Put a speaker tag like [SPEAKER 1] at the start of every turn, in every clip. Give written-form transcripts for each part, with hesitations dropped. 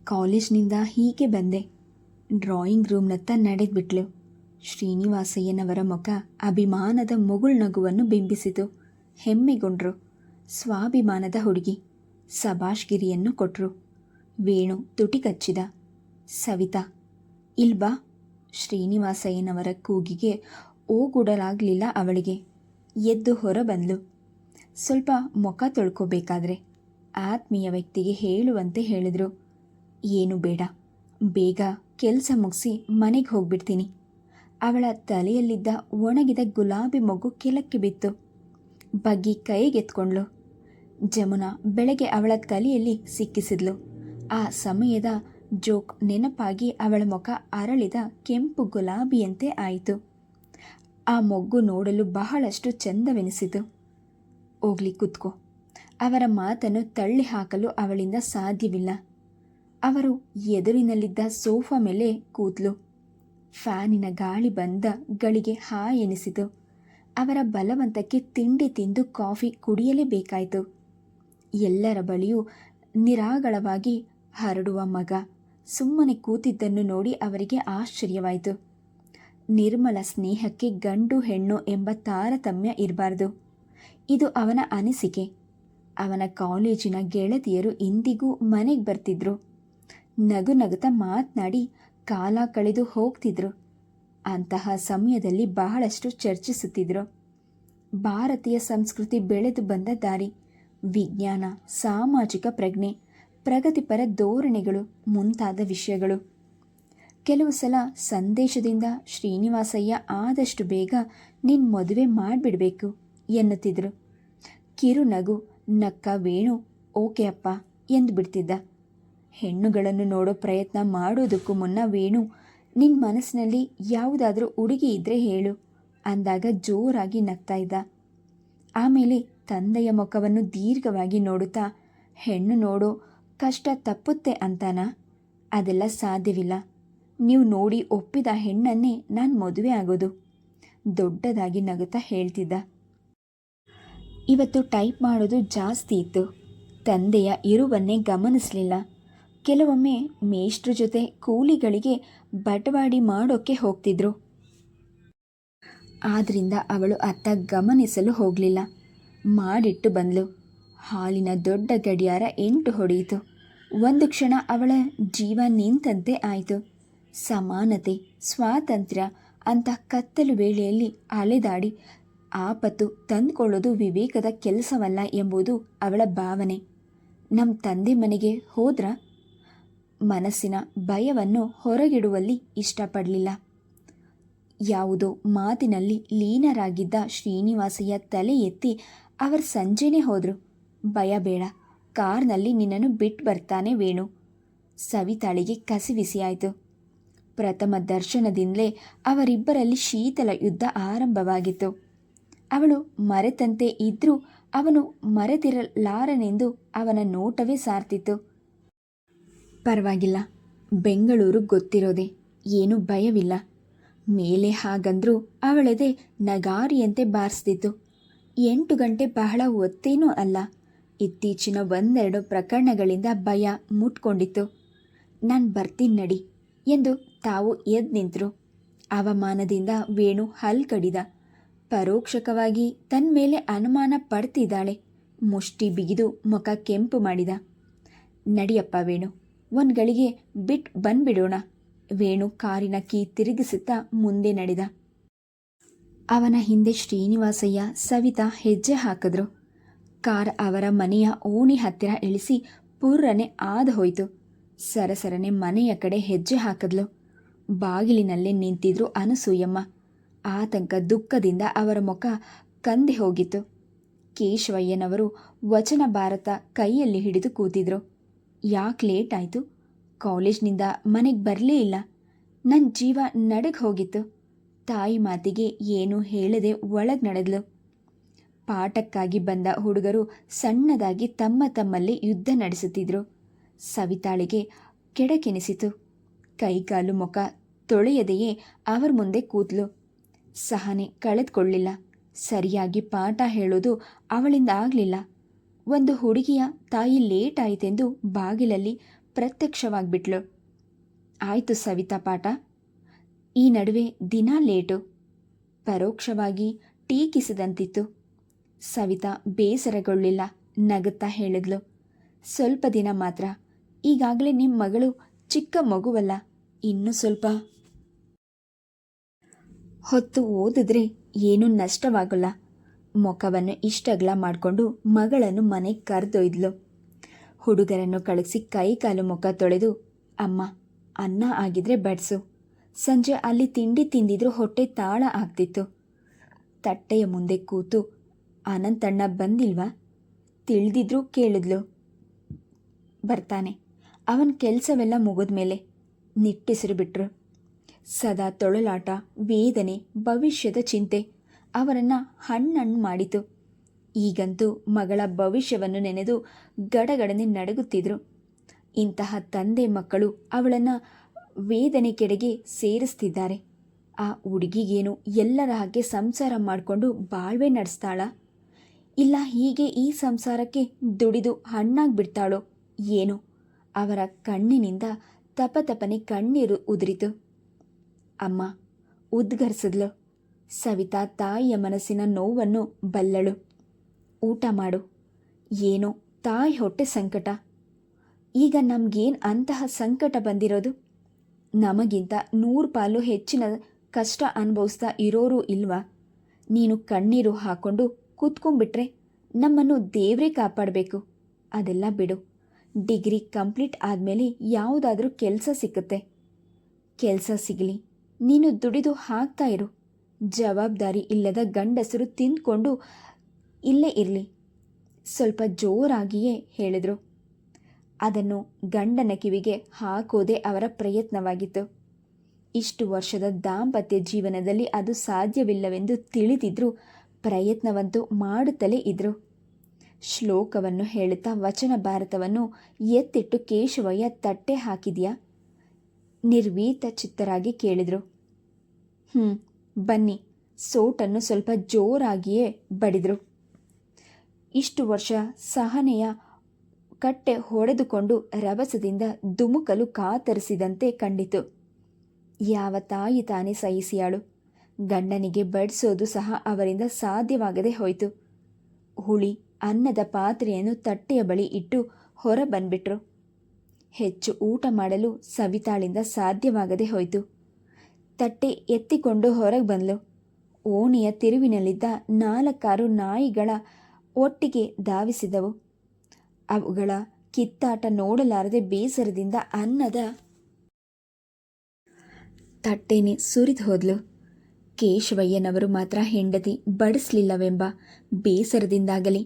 [SPEAKER 1] ಕಾಲೇಜ್ನಿಂದ ಹೀಗೆ ಬಂದೆ. ಡ್ರಾಯಿಂಗ್ ರೂಮ್ನತ್ತ ನಡೆದ್ಬಿಟ್ಲು. ಶ್ರೀನಿವಾಸಯ್ಯನವರ ಮುಖ ಅಭಿಮಾನದ ಮುಗುಳ್ನಗುವನ್ನು ಬಿಂಬಿಸಿತು. ಹೆಮ್ಮೆಗೊಂಡ್ರು. ಸ್ವಾಭಿಮಾನದ ಹುಡುಗಿ. ಸಭಾಷ್ಗಿರಿಯನ್ನು ಕೊಟ್ಟರು. ವೇಣು ತುಟಿ ಕಚ್ಚಿದ. ಸವಿತಾ, ಇಲ್ಬಾ. ಶ್ರೀನಿವಾಸಯ್ಯನವರ ಕೂಗಿಗೆ ಓಗೊಡಲಾಗಲಿಲ್ಲ ಅವಳಿಗೆ. ಎದ್ದು ಹೊರ ಬಂದ್ಲು. ಸ್ವಲ್ಪ ಮುಖ ತೊಳ್ಕೋಬೇಕಾದ್ರೆ ಆತ್ಮೀಯ ವ್ಯಕ್ತಿಗೆ ಹೇಳುವಂತೆ ಹೇಳಿದ್ರು. ಏನು ಬೇಡ, ಬೇಗ ಕೆಲಸ ಮುಗಿಸಿ ಮನೆಗೆ ಹೋಗ್ಬಿಡ್ತೀನಿ. ಅವಳ ತಲೆಯಲ್ಲಿದ್ದ ಒಣಗಿದ ಗುಲಾಬಿ ಮೊಗ್ಗು ಕೆಳಕ್ಕೆ ಬಿತ್ತು. ಬಗ್ಗಿ ಕೈಗೆತ್ಕೊಂಡ್ಳು. ಜಮುನಾ ಬೆಳಗ್ಗೆ ಅವಳ ತಲೆಯಲ್ಲಿ ಸಿಕ್ಕಿಸಿದ್ಲು. ಆ ಸಮಯದ ಜೋಕ್ ನೆನಪಾಗಿ ಅವಳ ಮುಖ ಅರಳಿದ ಕೆಂಪು ಗುಲಾಬಿಯಂತೆ ಆಯಿತು. ಆ ಮೊಗ್ಗು ನೋಡಲು ಬಹಳಷ್ಟು ಚಂದವೆನಿಸಿತು. ಹೋಗ್ಲಿ, ಕೂತ್ಕೋ. ಅವರ ಮಾತನ್ನು ತಳ್ಳಿ ಹಾಕಲು ಅವಳಿಂದ ಸಾಧ್ಯವಿಲ್ಲ. ಅವರು ಎದುರಿನಲ್ಲಿದ್ದ ಸೋಫಾ ಮೇಲೆ ಕೂತ್ಲು. ಫ್ಯಾನಿನ ಗಾಳಿ ಬಂದ ಗಳಿಗೆ ಹಾಯ್ ಎನಿಸಿತು. ಅವರ ಬಲವಂತಕ್ಕೆ ತಿಂಡಿ ತಿಂದು ಕಾಫಿ ಕುಡಿಯಲೇಬೇಕಾಯಿತು. ಎಲ್ಲರ ಬಳಿಯೂ ನಿರಾಳವಾಗಿ ಹರಡುವ ಮಗ ಸುಮ್ಮನೆ ಕೂತಿದ್ದನ್ನು ನೋಡಿ ಅವರಿಗೆ ಆಶ್ಚರ್ಯವಾಯಿತು. ನಿರ್ಮಲ ಸ್ನೇಹಕ್ಕೆ ಗಂಡು ಹೆಣ್ಣು ಎಂಬ ತಾರತಮ್ಯ ಇರಬಾರ್ದು. ಇದು ಅವನ ಅನಿಸಿಕೆ. ಅವನ ಕಾಲೇಜಿನ ಗೆಳತಿಯರು ಇಂದಿಗೂ ಮನೆಗೆ ಬರ್ತಿದ್ರು. ನಗು ನಗುತ್ತಾ ಮಾತನಾಡಿ ಕಾಲ ಕಳೆದು ಹೋಗ್ತಿದ್ರು. ಅಂತಹ ಸಮಯದಲ್ಲಿ ಬಹಳಷ್ಟು ಚರ್ಚಿಸುತ್ತಿದ್ರು. ಭಾರತೀಯ ಸಂಸ್ಕೃತಿ ಬೆಳೆದು ಬಂದ ದಾರಿ, ವಿಜ್ಞಾನ, ಸಾಮಾಜಿಕ ಪ್ರಜ್ಞೆ, ಪ್ರಗತಿಪರ ಧೋರಣೆಗಳು ಮುಂತಾದ ವಿಷಯಗಳು. ಕೆಲವು ಸಲ ಸಂದೇಶದಿಂದ ಶ್ರೀನಿವಾಸಯ್ಯ ಆದಷ್ಟು ಬೇಗ ನಿನ್ನ ಮದುವೆ ಮಾಡಿಬಿಡಬೇಕು ಎನ್ನುತ್ತಿದ್ರು. ಕಿರು ನಗು ನಕ್ಕ ವೇಣು ಓಕೆ ಅಪ್ಪ ಎಂದು ಬಿಡ್ತಿದ್ದ. ಹೆಣ್ಣುಗಳನ್ನು ನೋಡೋ ಪ್ರಯತ್ನ ಮಾಡೋದಕ್ಕೂ ಮುನ್ನ ವೇಣು, ನಿನ್ನ ಮನಸ್ಸಿನಲ್ಲಿ ಯಾವುದಾದ್ರೂ ಹುಡುಗಿ ಇದ್ದರೆ ಹೇಳು ಅಂದಾಗ ಜೋರಾಗಿ ನಗ್ತಾ ಇದ್ದ. ಆಮೇಲೆ ತಂದೆಯ ಮುಖವನ್ನು ದೀರ್ಘವಾಗಿ ನೋಡುತ್ತಾ, ಹೆಣ್ಣು ನೋಡೋ ಕಷ್ಟ ತಪ್ಪುತ್ತೆ ಅಂತಾನ? ಅದೆಲ್ಲ ಸಾಧ್ಯವಿಲ್ಲ. ನೀವು ನೋಡಿ ಒಪ್ಪಿದ ಹೆಣ್ಣನ್ನೇ ನಾನು ಮದುವೆ ಆಗೋದು ದೊಡ್ಡದಾಗಿ ನಗುತ್ತಾ ಹೇಳ್ತಿದ್ದ. ಇವತ್ತು ಟೈಪ್ ಮಾಡೋದು ಜಾಸ್ತಿ ಇತ್ತು. ತಂದೆಯ ಇರುವನ್ನೇ ಗಮನಿಸಲಿಲ್ಲ. ಕೆಲವೊಮ್ಮೆ ಮೇಷ್ಟ್ರ ಜೊತೆ ಕೂಲಿಗಳಿಗೆ ಬಟವಾಡಿ ಮಾಡೋಕ್ಕೆ ಹೋಗ್ತಿದ್ರು. ಆದ್ದರಿಂದ ಅವಳು ಅತ್ತ ಗಮನಿಸಲು ಹೋಗಲಿಲ್ಲ. ಮಾಡಿಟ್ಟು ಬಂದ್ಲು. ಹಾಲಿನ ದೊಡ್ಡ ಗಡಿಯಾರ 8 ಹೊಡೆಯಿತು. ಒಂದು ಕ್ಷಣ ಅವಳ ಜೀವ ನಿಂತಂತೆ ಆಯಿತು. ಸಮಾನತೆ, ಸ್ವಾತಂತ್ರ್ಯ ಅಂತ ಕತ್ತಲು ವೇಳೆಯಲ್ಲಿ ಅಲೆದಾಡಿ ಆಪತ್ತು ತಂದುಕೊಳ್ಳೋದು ವಿವೇಕದ ಕೆಲಸವಲ್ಲ ಎಂಬುದು ಅವಳ ಭಾವನೆ. ನಮ್ಮ ತಂದೆ ಮನೆಗೆ ಹೋದ್ರ ಮನಸ್ಸಿನ ಭಯವನ್ನು ಹೊರಗಿಡುವಲ್ಲಿ ಇಷ್ಟಪಡಲಿಲ್ಲ. ಯಾವುದೋ ಮಾತಿನಲ್ಲಿ ಲೀನರಾಗಿದ್ದ ಶ್ರೀನಿವಾಸಯ್ಯ ತಲೆ ಎತ್ತಿ ಅವರು ಸಂಜೆನೇ ಹೋದರು. ಭಯ ಬೇಡ, ಕಾರ್ನಲ್ಲಿ ನಿನ್ನನ್ನು ಬಿಟ್ಟು ಬರ್ತಾನೆ ವೇಣು. ಸವಿತಾಳಿಗೆ ಕಸಿವಿಸಿಯಾಯಿತು. ಪ್ರಥಮ ದರ್ಶನದಿಂದಲೇ ಅವರಿಬ್ಬರಲ್ಲಿ ಶೀತಲ ಯುದ್ಧ ಆರಂಭವಾಗಿತ್ತು. ಅವಳು ಮರೆತಂತೆ ಇದ್ರೂ ಅವನು ಮರೆತಿರಲಾರನೆಂದು ಅವನ ನೋಟವೇ ಸಾರ್ತಿತ್ತು. ಪರವಾಗಿಲ್ಲ, ಬೆಂಗಳೂರು ಗೊತ್ತಿರೋದೆ, ಏನೂ ಭಯವಿಲ್ಲ. ಮೇಲೆ ಹಾಗಂದ್ರೂ ಅವಳೆದೆ ನಗಾರಿಯಂತೆ ಬಾರಿಸ್ತಿತ್ತು. 8 ಗಂಟೆ ಬಹಳ ಹೊತ್ತೇನೂ ಅಲ್ಲ. ಇತ್ತೀಚಿನ 1-2 ಪ್ರಕರಣಗಳಿಂದ ಭಯ ಮುಟ್ಕೊಂಡಿತ್ತು. ನಾನು ಬರ್ತೀನಿ ನಡಿ ಎಂದು ತಾವು ಎದ್ದು ನಿಂತರು. ಅವಮಾನದಿಂದ ವೇಣು ಹಲ್ಕಡಿದ. ಪರೋಕ್ಷಕವಾಗಿ ತನ್ನ ಮೇಲೆ ಅನುಮಾನ ಪಡ್ತಿದ್ದಾಳೆ. ಮುಷ್ಟಿ ಬಿಗಿದು ಮುಖ ಕೆಂಪು ಮಾಡಿದ. ನಡಿಯಪ್ಪ ವೇಣು, ಒಂದು ಗಳಿಗೆ ಬಿಟ್ಟು ಬಂದ್ಬಿಡೋಣ. ವೇಣು ಕಾರಿನ ಕೀ ತಿರುಗಿಸುತ್ತಾ ಮುಂದೆ ನಡೆದ. ಅವನ ಹಿಂದೆ ಶ್ರೀನಿವಾಸಯ್ಯ, ಸವಿತಾ ಹೆಜ್ಜೆ ಹಾಕಿದ್ರು. ಕಾರ್ ಅವರ ಮನೆಯ ಓಣಿ ಹತ್ತಿರ ಇಳಿಸಿ ಪುರ್ರನೆ ಆದ ಹೋಯಿತು. ಸರಸರನೆ ಮನೆಯ ಕಡೆ ಹೆಜ್ಜೆ ಹಾಕಿದ್ಲು. ಬಾಗಿಲಿನಲ್ಲೇ ನಿಂತಿದ್ರು ಅನಸೂಯಮ್ಮ. ಆತಂಕ ದುಃಖದಿಂದ ಅವರ ಮುಖ ಕಂದಿ ಹೋಗಿತ್ತು. ಕೇಶವಯ್ಯನವರು ವಚನ ಭಾರತ ಕೈಯಲ್ಲಿ ಹಿಡಿದು ಕೂತಿದ್ರು. ಯಾಕೆ ಲೇಟ್ ಆಯಿತು? ಕಾಲೇಜ್ನಿಂದ ಮನೆಗೆ ಬರಲೇ ಇಲ್ಲ. ನನ್ನ ಜೀವ ನಡಗೆ ಹೋಗಿತ್ತು. ತಾಯಿ ಮಾತಿಗೆ ಏನೂ ಹೇಳದೆ ಒಳಗೆ ನಡೆದ್ಲು. ಪಾಠಕ್ಕಾಗಿ ಬಂದ ಹುಡುಗರು ಸಣ್ಣದಾಗಿ ತಮ್ಮ ತಮ್ಮಲ್ಲಿ ಯುದ್ಧ ನಡೆಸುತ್ತಿದ್ರು. ಸವಿತಾಳಿಗೆ ಕೆಡಕೆನಿಸಿತು. ಕೈಕಾಲು ಮುಖ ತೊಳೆಯದೆಯೇ ಅವರ ಮುಂದೆ ಕೂತ್ಲು. ಸಹನೆ ಕಳೆದುಕೊಳ್ಳಿಲ್ಲ. ಸರಿಯಾಗಿ ಪಾಠ ಹೇಳೋದು ಅವಳಿಂದ ಆಗಲಿಲ್ಲ. ಒಂದು ಹುಡುಗಿಯ ತಾಯಿ ಲೇಟ್ ಆಯಿತೆಂದು ಬಾಗಿಲಲ್ಲಿ ಪ್ರತ್ಯಕ್ಷವಾಗಿಬಿಟ್ಲು. ಆಯಿತು ಸವಿತಾ ಪಾಠ. ಈ ನಡುವೆ ದಿನ ಲೇಟು. ಪರೋಕ್ಷವಾಗಿ ಟೀಕಿಸಿದಂತಿತ್ತು. ಸವಿತಾ ಬೇಸರಗೊಳ್ಳಿಲ್ಲ, ನಗುತ್ತಾ ಹೇಳಿದ್ಲು, ಸ್ವಲ್ಪ ದಿನ ಮಾತ್ರ. ಈಗಾಗಲೇ ನಿಮ್ಮ ಮಗಳು ಚಿಕ್ಕ ಮಗುವಲ್ಲ, ಇನ್ನೂ ಸ್ವಲ್ಪ ಹೊತ್ತು ಓದಿದ್ರೆ ಏನೂ ನಷ್ಟವಾಗಲ್ಲ. ಮುಖವನ್ನು ಇಷ್ಟಗಲ ಮಾಡಿಕೊಂಡು ಮಗಳನ್ನು ಮನೆಗೆ ಕರೆದೊಯ್ದ್ಲು. ಹುಡುಗರನ್ನು ಕಳಿಸಿ ಕೈ ಕಾಲು ಮುಖ ತೊಳೆದು, ಅಮ್ಮ ಅನ್ನ ಆಗಿದ್ರೆ ಬಡಿಸು. ಸಂಜೆ ಅಲ್ಲಿ ತಿಂಡಿ ತಿಂದಿದ್ರೂ ಹೊಟ್ಟೆ ತಾಳ ಆಗ್ತಿತ್ತು. ತಟ್ಟೆಯ ಮುಂದೆ ಕೂತು, ಅನಂತಣ್ಣ ಬಂದಿಲ್ವಾ? ತಿಳಿದಿದ್ರೂ ಕೇಳಿದ್ಲು. ಬರ್ತಾನೆ, ಅವನ ಕೆಲಸವೆಲ್ಲ ಮುಗಿದ್ಮೇಲೆ. ನಿಟ್ಟಿಸಿರು ಬಿಟ್ರು. ಸದಾ ತೊಳಲಾಟ, ವೇದನೆ, ಭವಿಷ್ಯದ ಚಿಂತೆ ಅವರನ್ನು ಹಣ್ಣು ಮಾಡಿತು. ಈಗಂತೂ ಮಗಳ ಭವಿಷ್ಯವನ್ನು ನೆನೆದು ಗಡಗಡನೆ ನಡುಗುತ್ತಿದ್ರು. ಇಂತಹ ತಂದೆ ಮಕ್ಕಳು ಅವಳನ್ನು ವೇದನೆ ಕೆಡೆಗೆ ಸೇರಿಸ್ತಿದ್ದಾರೆ. ಆ ಹುಡುಗಿಗೇನು ಎಲ್ಲರ ಹಾಗೆ ಸಂಸಾರ ಮಾಡಿಕೊಂಡು ಬಾಳ್ವೆ ನಡೆಸ್ತಾಳ? ಇಲ್ಲ ಹೀಗೆ ಈ ಸಂಸಾರಕ್ಕೆ ದುಡಿದು ಹಣ್ಣಾಗ್ಬಿಡ್ತಾಳೋ ಏನೋ? ಅವರ ಕಣ್ಣಿನಿಂದ ತಪತಪನೆ ಕಣ್ಣೀರು ಉದುರಿತು. ಅಮ್ಮ ಉದ್ಗರಿಸಿದ್ಲು. ಸವಿತಾ ತಾಯಿಯ ಮನಸ್ಸಿನ ನೋವನ್ನು ಬಲ್ಲಳು. ಊಟ ಮಾಡು. ಏನೋ ತಾಯಿ ಹೊಟ್ಟೆ ಸಂಕಟ. ಈಗ ನಮಗೇನು ಅಂತಹ ಸಂಕಟ ಬಂದಿರೋದು? ನಮಗಿಂತ 100 ಪಾಲು ಹೆಚ್ಚಿನ ಕಷ್ಟ ಅನುಭವಿಸ್ತಾ ಇರೋರು ಇಲ್ವಾ? ನೀನು ಕಣ್ಣೀರು ಹಾಕ್ಕೊಂಡು ಕೂತ್ಕೊಂಡ್ಬಿಟ್ರೆ ನಮ್ಮನ್ನು ದೇವರೇ ಕಾಪಾಡಬೇಕು. ಅದೆಲ್ಲ ಬಿಡು. ಡಿಗ್ರಿ ಕಂಪ್ಲೀಟ್ ಆದಮೇಲೆ ಯಾವುದಾದ್ರೂ ಕೆಲಸ ಸಿಕ್ಕುತ್ತೆ. ಕೆಲಸ ಸಿಗಲಿ, ನೀನು ದುಡಿದು ಹಾಕ್ತಾ ಇರು. ಜವಾಬ್ದಾರಿ ಇಲ್ಲದ ಗಂಡಸರು ತಿಂದ್ಕೊಂಡು ಇಲ್ಲೇ ಇರಲಿ. ಸ್ವಲ್ಪ ಜೋರಾಗಿಯೇ ಹೇಳಿದರು. ಅದನ್ನು ಗಂಡನ ಕಿವಿಗೆ ಹಾಕೋದೇ ಅವರ ಪ್ರಯತ್ನವಾಗಿತ್ತು. ಇಷ್ಟು ವರ್ಷದ ದಾಂಪತ್ಯ ಜೀವನದಲ್ಲಿ ಅದು ಸಾಧ್ಯವಿಲ್ಲವೆಂದು ತಿಳಿದಿದ್ರೂ ಪ್ರಯತ್ನವಂತೂ ಮಾಡುತ್ತಲೇ ಇದ್ದರು. ಶ್ಲೋಕವನ್ನು ಹೇಳುತ್ತಾ ವಚನ ಭಾರತವನ್ನು ಎತ್ತಿಟ್ಟು ಕೇಶವಯ್ಯ ತಟ್ಟೆ ಹಾಕಿದ್ಯಾ? ನಿರ್ವೀತ ಚಿತ್ತರಾಗಿ ಕೇಳಿದರು. ಬನ್ನಿ. ಸೋಟನ್ನು ಸ್ವಲ್ಪ ಜೋರಾಗಿಯೇ ಬಡಿದರು. ಇಷ್ಟು ವರ್ಷ ಸಹನೆಯ ಕಟ್ಟೆ ಹೊಡೆದುಕೊಂಡು ರಭಸದಿಂದ ಧುಮುಕಲು ಕಾತರಿಸಿದಂತೆ ಕಂಡಿತು. ಯಾವ ತಾಯಿ ತಾನೇ ಸಹಿಸಿಯಾಳು? ಗಂಡನಿಗೆ ಬಡಿಸೋದು ಸಹ ಅವರಿಂದ ಸಾಧ್ಯವಾಗದೆ ಹೋಯಿತು. ಹುಳಿ ಅನ್ನದ ಪಾತ್ರೆಯನ್ನು ತಟ್ಟೆಯ ಬಳಿ ಇಟ್ಟು ಹೊರ ಬಂದ್ಬಿಟ್ರು. ಹೆಚ್ಚು ಊಟ ಮಾಡಲು ಸವಿತಾಳಿಂದ ಸಾಧ್ಯವಾಗದೆ ಹೋಯಿತು. ತಟ್ಟೆ ಎತ್ತಿಕೊಂಡು ಹೊರಗೆ ಬಂದಳು. ಓಣಿಯ ತಿರುವಿನಲ್ಲಿದ್ದ 4 ನಾಯಿಗಳ ಒಟ್ಟಿಗೆ ಧಾವಿಸಿದವು. ಅವುಗಳ ಕಿತ್ತಾಟ ನೋಡಲಾರದೆ ಬೇಸರದಿಂದ ಅನ್ನದ ತಟ್ಟೆನೆ ಸುರಿದು ಹೋದ್ಲು. ಕೇಶವಯ್ಯನವರು ಮಾತ್ರ ಹೆಂಡತಿ ಬಡಿಸಲಿಲ್ಲವೆಂಬ ಬೇಸರದಿಂದಾಗಲಿ,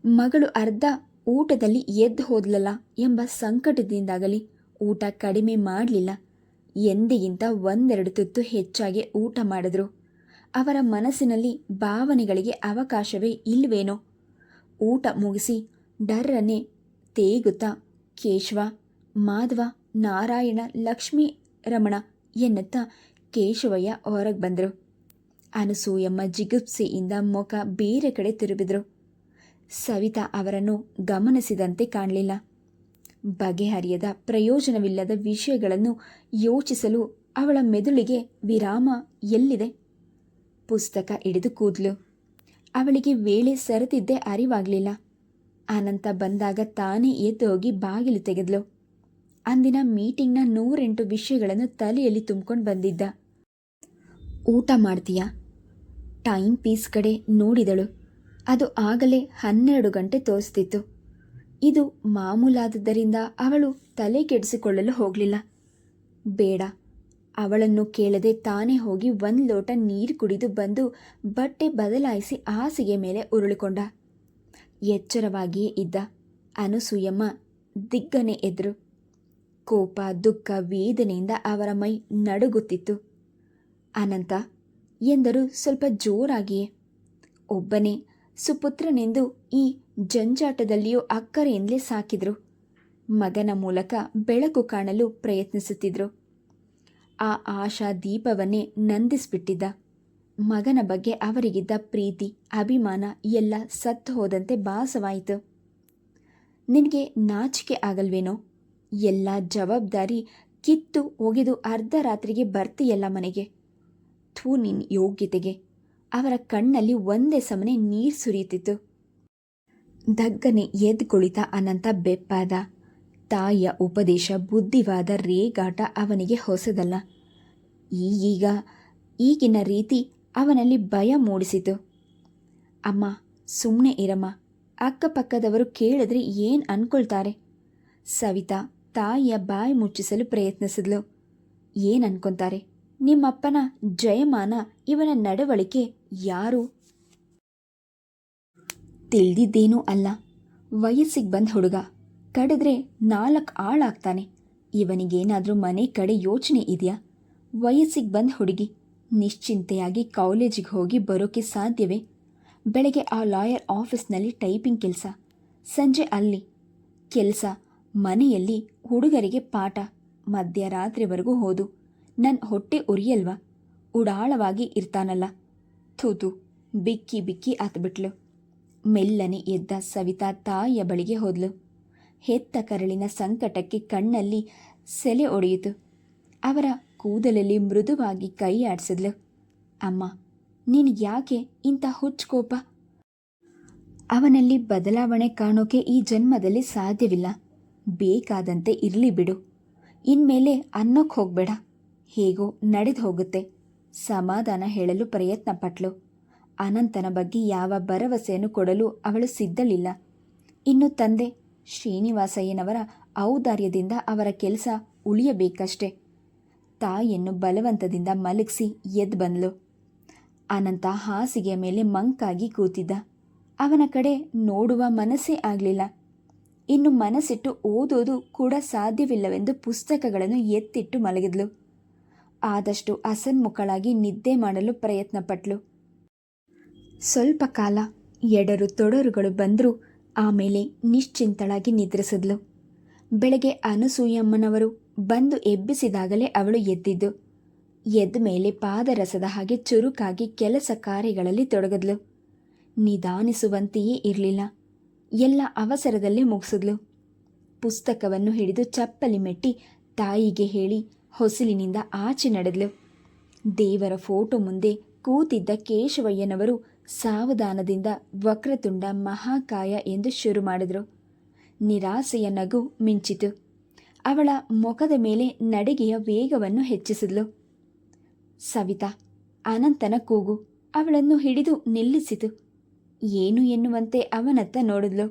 [SPEAKER 1] ಮಗಳು ಅರ್ಧ ಊಟದಲ್ಲಿ ಎದ್ದು ಹೋದ್ಲಲ್ಲ ಎಂಬ ಸಂಕಟದಿಂದಾಗಲಿ ಊಟ ಕಡಿಮೆ ಮಾಡಲಿಲ್ಲ. ಎಂದಿಗಿಂತ 1-2 ತುತ್ತು ಹೆಚ್ಚಾಗಿ ಊಟ ಮಾಡಿದ್ರು. ಅವರ ಮನಸ್ಸಿನಲ್ಲಿ ಭಾವನೆಗಳಿಗೆ ಅವಕಾಶವೇ ಇಲ್ವೇನೋ. ಊಟ ಮುಗಿಸಿ ಡರ್ರನ್ನೇ ತೇಗುತ್ತಾ ಕೇಶವ, ಮಾಧವ, ನಾರಾಯಣ, ಲಕ್ಷ್ಮೀ ರಮಣ ಎನ್ನುತ್ತಾ ಕೇಶವಯ್ಯ ಹೊರಗೆ ಬಂದರು. ಅನಸೂಯಮ್ಮ ಜಿಗುಪ್ಸೆಯಿಂದ ಮುಖ ಬೇರೆ ಕಡೆ ತಿರುಗಿದ್ರು. ಸವಿತಾ ಅವರನ್ನು ಗಮನಿಸಿದಂತೆ ಕಾಣಲಿಲ್ಲ. ಬಗೆಹರಿಯದ ಪ್ರಯೋಜನವಿಲ್ಲದ ವಿಷಯಗಳನ್ನು ಯೋಚಿಸಲು ಅವಳ ಮೆದುಳಿಗೆ ವಿರಾಮ ಎಲ್ಲಿದೆ? ಪುಸ್ತಕ ಹಿಡಿದು ಕೂದ್ಲು. ಅವಳಿಗೆ ವೇಳೆ ಸರಿದಿದ್ದೇ ಅರಿವಾಗಲಿಲ್ಲ. ಅನಂತ ಬಂದಾಗ ತಾನೇ ಎದ್ದು ಹೋಗಿ ಬಾಗಿಲು ತೆಗೆದ್ಲು. ಅಂದಿನ ಮೀಟಿಂಗ್ನ 108 ವಿಷಯಗಳನ್ನು ತಲೆಯಲ್ಲಿ ತುಂಬಿಕೊಂಡು ಬಂದಿದ್ದ. ಊಟ ಮಾಡ್ತೀಯಾ? ಟೈಮ್ ಪೀಸ್ ಕಡೆ ನೋಡಿದಳು. ಅದು ಆಗಲೇ 12 ಗಂಟೆ ತೋರಿಸ್ತಿತ್ತು. ಇದು ಮಾಮೂಲಾದದ್ದರಿಂದ ಅವಳು ತಲೆ ಕೆಡಿಸಿಕೊಳ್ಳಲು ಹೋಗಲಿಲ್ಲ. ಬೇಡ, ಅವಳನ್ನು ಕೇಳದೆ ತಾನೇ ಹೋಗಿ 1 ಲೋಟ ನೀರು ಕುಡಿದು ಬಂದು ಬಟ್ಟೆ ಬದಲಾಯಿಸಿ ಹಾಸಿಗೆ ಮೇಲೆ ಉರುಳಿಕೊಂಡ. ಎಚ್ಚರವಾಗಿಯೇ ಇದ್ದ. ಅನಸೂಯಮ್ಮ ದಿಗ್ಗನೆ ಎದ್ರು. ಕೋಪ, ದುಃಖ, ವೇದನೆಯಿಂದ ಅವರ ಮೈ ನಡುಗುತ್ತಿತ್ತು. ಅನಂತ ಎಂದರು ಸ್ವಲ್ಪ ಜೋರಾಗಿಯೇ. ಒಬ್ಬನೇ ಸುಪುತ್ರನೆಂದು ಈ ಜಂಜಾಟದಲ್ಲಿಯೂ ಅಕ್ಕರೆಯಿಂದಲೇ ಸಾಕಿದ್ರು. ಮಗನ ಮೂಲಕ ಬೆಳಕು ಕಾಣಲು ಪ್ರಯತ್ನಿಸುತ್ತಿದ್ರು. ಆ ಆಶಾ ದೀಪವನ್ನೇ ನಂದಿಸ್ಬಿಟ್ಟಿದ್ದ. ಮಗನ ಬಗ್ಗೆ ಅವರಿಗಿದ್ದ ಪ್ರೀತಿ, ಅಭಿಮಾನ ಎಲ್ಲ ಸತ್ತು ಹೋದಂತೆ ಭಾಸವಾಯಿತು. ನಿನಗೆ ನಾಚಿಕೆ ಆಗಲ್ವೇನೋ? ಎಲ್ಲ ಜವಾಬ್ದಾರಿ ಕಿತ್ತು ಒಗೆದು ಅರ್ಧ ರಾತ್ರಿಗೆ ಬರ್ತೀಯಲ್ಲ ಮನೆಗೆ. ಥೂ ನಿನ್ನ ಯೋಗ್ಯತೆಗೆ. ಅವರ ಕಣ್ಣಲ್ಲಿ ಒಂದೇ ಸಮನೆ ನೀರು ಸುರಿಯುತ್ತಿತ್ತು. ದಗ್ಗನೆ ಎದ್ದು ಕುಳಿತ ಅನಂತ ಬೆಪ್ಪಾದ. ತಾಯಿಯ ಉಪದೇಶ, ಬುದ್ಧಿವಾದ, ರೇಗಾಟ ಅವನಿಗೆ ಹೊಸದಲ್ಲ. ಈಗಿನ ರೀತಿ ಅವನಲ್ಲಿ ಭಯ ಮೂಡಿಸಿತು. ಅಮ್ಮ, ಸುಮ್ಮನೆ ಇರಮ್ಮ, ಅಕ್ಕಪಕ್ಕದವರು ಕೇಳಿದ್ರೆ ಏನು ಅನ್ಕೊಳ್ತಾರೆ? ಸವಿತಾ ತಾಯಿಯ ಬಾಯಿ ಮುಚ್ಚಿಸಲು ಪ್ರಯತ್ನಿಸಿದ್ಲು. ಏನು ಅನ್ಕೊತಾರೆ? ನಿಮ್ಮಪ್ಪನ ಜಯಮಾನ, ಇವನ ನಡವಳಿಕೆ ಯಾರು ತಿಳಿದಿದ್ದೇನೂ ಅಲ್ಲ. ವಯಸ್ಸಿಗೆ ಬಂದ ಹುಡುಗ, ಕಡಿದ್ರೆ 4 ಆಳಾಗ್ತಾನೆ. ಇವನಿಗೇನಾದರೂ ಮನೆ ಕಡೆ ಯೋಚನೆ ಇದೆಯಾ? ವಯಸ್ಸಿಗೆ ಬಂದ ಹುಡುಗಿ ನಿಶ್ಚಿಂತೆಯಾಗಿ ಕಾಲೇಜಿಗೆ ಹೋಗಿ ಬರೋಕ್ಕೆ ಸಾಧ್ಯವೇ? ಬೆಳಗ್ಗೆ ಆ ಲಾಯರ್ ಆಫೀಸ್ನಲ್ಲಿ ಟೈಪಿಂಗ್ ಕೆಲಸ, ಸಂಜೆ ಅಲ್ಲಿ ಕೆಲಸ, ಮನೆಯಲ್ಲಿ ಹುಡುಗರಿಗೆ ಪಾಠ, ಮಧ್ಯರಾತ್ರಿವರೆಗೂ ಹೋದು. ನನ್ನ ಹೊಟ್ಟೆ ಉರಿಯಲ್ವಾ? ಉಡಾಳವಾಗಿ ಇರ್ತಾನಲ್ಲ. ಥೂತು, ಬಿಕ್ಕಿ ಬಿಕ್ಕಿ ಆತ್ಬಿಟ್ಲು. ಮೆಲ್ಲನೆ ಎದ್ದ ಸವಿತಾ ತಾಯಿಯ ಬಳಿಗೆ ಹೋದ್ಲು. ಹೆತ್ತ ಕರಳಿನ ಸಂಕಟಕ್ಕೆ ಕಣ್ಣಲ್ಲಿ ಸೆಲೆ ಒಡೆಯಿತು. ಅವರ ಕೂದಲಲ್ಲಿ ಮೃದುವಾಗಿ ಕೈ ಆಡಿಸಿದ್ಲು. ಅಮ್ಮ, ನಿನಗೆ ಯಾಕೆ ಇಂಥ ಹುಚ್ಚುಕೋಪ? ಅವನಲ್ಲಿ ಬದಲಾವಣೆ ಕಾಣೋಕೆ ಈ ಜನ್ಮದಲ್ಲಿ ಸಾಧ್ಯವಿಲ್ಲ. ಬೇಕಾದಂತೆ ಇರಲಿ ಬಿಡು. ಇನ್ಮೇಲೆ ಅನ್ನೋಕ್ಕೆ ಹೋಗಬೇಡ. ಹೇಗೋ ನಡೆದು ಹೋಗುತ್ತೆ. ಸಮಾಧಾನ ಹೇಳಲು ಪ್ರಯತ್ನ ಪಟ್ಲು. ಅನಂತನ ಬಗ್ಗೆ ಯಾವ ಭರವಸೆಯನ್ನು ಕೊಡಲು ಅವಳು ಸಿದ್ಧಳಿಲ್ಲ. ಇನ್ನು ತಂದೆ ಶ್ರೀನಿವಾಸಯ್ಯನವರ ಔದಾರ್ಯದಿಂದ ಅವರ ಕೆಲಸ ಉಳಿಯಬೇಕಷ್ಟೆ. ತಾಯಿಯನ್ನು ಬಲವಂತದಿಂದ ಮಲಗಿಸಿ ಎದ್ದು ಬಂದ್ಲು. ಅನಂತ ಹಾಸಿಗೆಯ ಮೇಲೆ ಮಂಕಾಗಿ ಕೂತಿದ್ದ. ಅವನ ಕಡೆ ನೋಡುವ ಮನಸ್ಸೇ ಆಗಲಿಲ್ಲ. ಇನ್ನು ಮನಸ್ಸಿಟ್ಟು ಓದೋದು ಕೂಡ ಸಾಧ್ಯವಿಲ್ಲವೆಂದು ಪುಸ್ತಕಗಳನ್ನು ಎತ್ತಿಟ್ಟು ಮಲಗಿದ್ಲು. ಆದಷ್ಟು ಅಸನ್ಮುಖಳಾಗಿ ನಿದ್ದೆ ಮಾಡಲು ಪ್ರಯತ್ನಪಟ್ಲು. ಸ್ವಲ್ಪ ಕಾಲ ಎಡರು ತೊಡರುಗಳು ಬಂದರೂ ಆಮೇಲೆ ನಿಶ್ಚಿಂತಳಾಗಿ ನಿದ್ರಿಸಿದ್ಲು. ಬೆಳಗ್ಗೆ ಅನಸೂಯಮ್ಮನವರು ಬಂದು ಎಬ್ಬಿಸಿದಾಗಲೇ ಅವಳು ಎದ್ದಿದ್ದು. ಎದ್ದ ಮೇಲೆ ಪಾದರಸದ ಹಾಗೆ ಚುರುಕಾಗಿ ಕೆಲಸ ಕಾರ್ಯಗಳಲ್ಲಿ ತೊಡಗಿದ್ಲು. ನಿಧಾನಿಸುವಂತೆಯೇ ಇರಲಿಲ್ಲ. ಎಲ್ಲ ಅವಸರದಲ್ಲೇ ಮುಗಿಸಿದ್ಲು. ಪುಸ್ತಕವನ್ನು ಹಿಡಿದು ಚಪ್ಪಲಿ ಮೆಟ್ಟಿ ತಾಯಿಗೆ ಹೇಳಿ ಹೊಸಲಿನಿಂದ ಆಚೆ ನಡೆದ್ಲು. ದೇವರ ಫೋಟೋ ಮುಂದೆ ಕೂತಿದ್ದ ಕೇಶವಯ್ಯನವರು ಸಾವಧಾನದಿಂದ ವಕ್ರತುಂಡ ಮಹಾಕಾಯ ಎಂದು ಶುರು ಮಾಡಿದ್ರು. ನಿರಾಸೆಯ ನಗು ಮಿಂಚಿತು. ಅವಳ ಮುಖದ ಮೇಲೆ ನಡಿಗೆಯ ವೇಗವನ್ನು ಹೆಚ್ಚಿಸಿದ್ಲು. ಸವಿತಾ, ಅನಂತನ ಕೂಗು ಅವಳನ್ನು ಹಿಡಿದು ನಿಲ್ಲಿಸಿತು. ಏನು ಎನ್ನುವಂತೆ ಅವನತ್ತ ನೋಡಿದ್ಲು.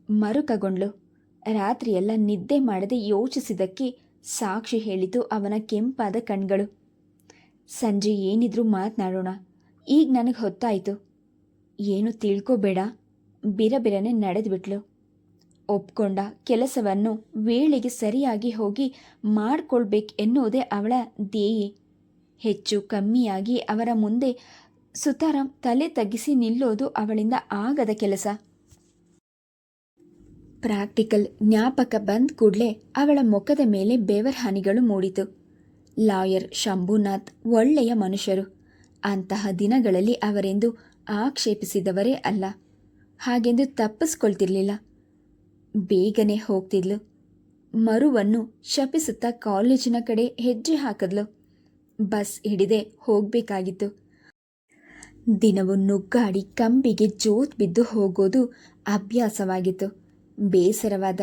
[SPEAKER 1] ಮರುಕಗೊಂಡ್ಳು. ರಾತ್ರಿಯೆಲ್ಲ ನಿದ್ದೆ ಮಾಡದೆ ಯೋಚಿಸಿದ್ದಕ್ಕೆ ಸಾಕ್ಷಿ ಹೇಳಿತು ಅವನ ಕೆಂಪಾದ ಕಣ್ಗಳು. ಸಂಜೆ ಏನಿದ್ರೂ ಮಾತನಾಡೋಣ. ಈಗ ನನಗೆ ಹೊತ್ತಾಯಿತು. ಏನು ತಿಳ್ಕೋಬೇಡ. ಬಿರಬಿರನೆ ನಡೆದುಬಿಟ್ಲು. ಒಪ್ಕೊಂಡ ಕೆಲಸವನ್ನು ವೇಳೆಗೆ ಸರಿಯಾಗಿ ಹೋಗಿ ಮಾಡಿಕೊಳ್ಬೇಕು ಎನ್ನುವುದೇ ಅವಳ ಧ್ಯೇಯ. ಹೆಚ್ಚು ಕಮ್ಮಿಯಾಗಿ ಅವರ ಮುಂದೆ ಸುತಾರಾಮ್ ತಲೆ ತಗ್ಗಿಸಿ ನಿಲ್ಲೋದು ಅವಳಿಂದ ಆಗದ ಕೆಲಸ. ಪ್ರಾಕ್ಟಿಕಲ್ ಜ್ಞಾಪಕ ಬಂದ ಕೂಡಲೇ ಅವಳ ಮುಖದ ಮೇಲೆ ಬೆವರ್ಹನಿಗಳು ಮೂಡಿತು. ಲಾಯರ್ ಶಂಭುನಾಥ್ ಒಳ್ಳೆಯ ಮನುಷ್ಯರು. ಅಂತಹ ದಿನಗಳಲ್ಲಿ ಅವರೆಂದು ಆಕ್ಷೇಪಿಸಿದವರೇ ಅಲ್ಲ. ಹಾಗೆಂದು ತಪ್ಪಿಸ್ಕೊಳ್ತಿರ್ಲಿಲ್ಲ. ಬೇಗನೆ ಹೋಗ್ತಿದ್ಲು. ಮರುವನ್ನು ಶಪಿಸುತ್ತಾ ಕಾಲೇಜಿನ ಕಡೆ ಹೆಜ್ಜೆ ಹಾಕಿದ್ಲು. ಬಸ್ ಹಿಡಿದೇ ಹೋಗಬೇಕಾಗಿತ್ತು. ದಿನವೂ ನುಗ್ಗಾಡಿ ಕಂಬಿಗೆ ಜೋತ್ ಬಿದ್ದು ಹೋಗೋದು ಅಭ್ಯಾಸವಾಗಿತ್ತು. ಬೇಸರವಾದ